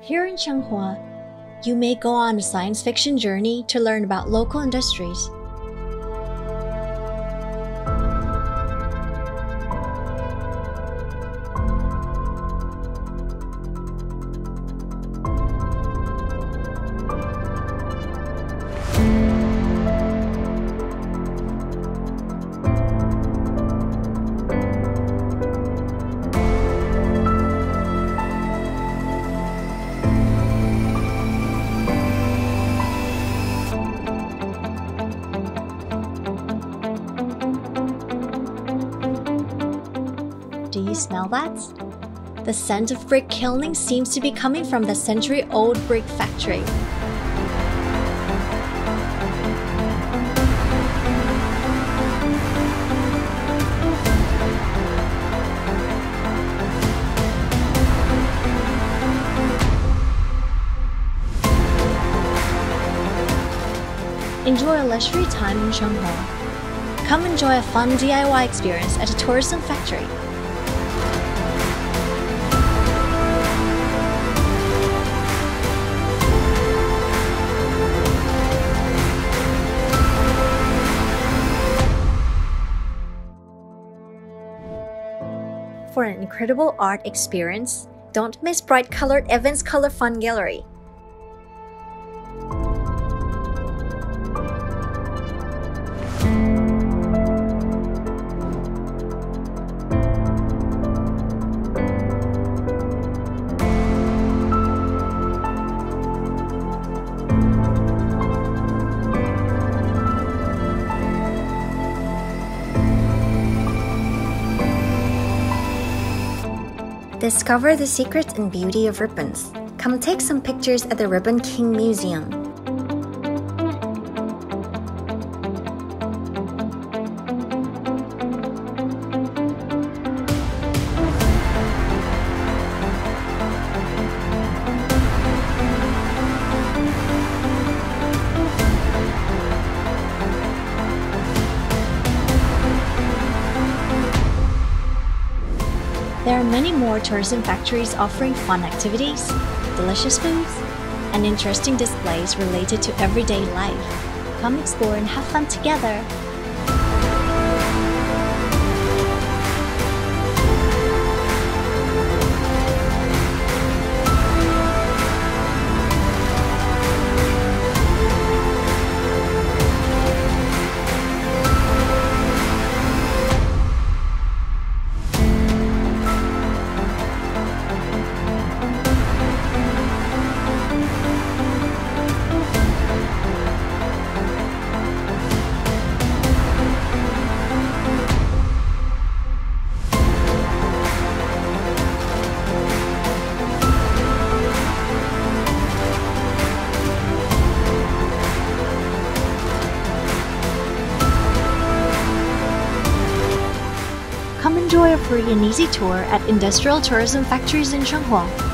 Here in Changhua, you may go on a science fiction journey to learn about local industries. Do you smell that? The scent of brick kilning seems to be coming from the century-old brick factory. Enjoy a leisurely time in Changhua. Come enjoy a fun DIY experience at a tourism factory. For an incredible art experience, don't miss bright-colored Evans Color Fun Gallery. Discover the secret and beauty of ribbons. Come take some pictures at the Ribbon King Museum. There are many more tourism factories offering fun activities, delicious foods, and interesting displays related to everyday life. Come explore and have fun together! Come enjoy a free and easy tour at industrial tourism factories in Changhua.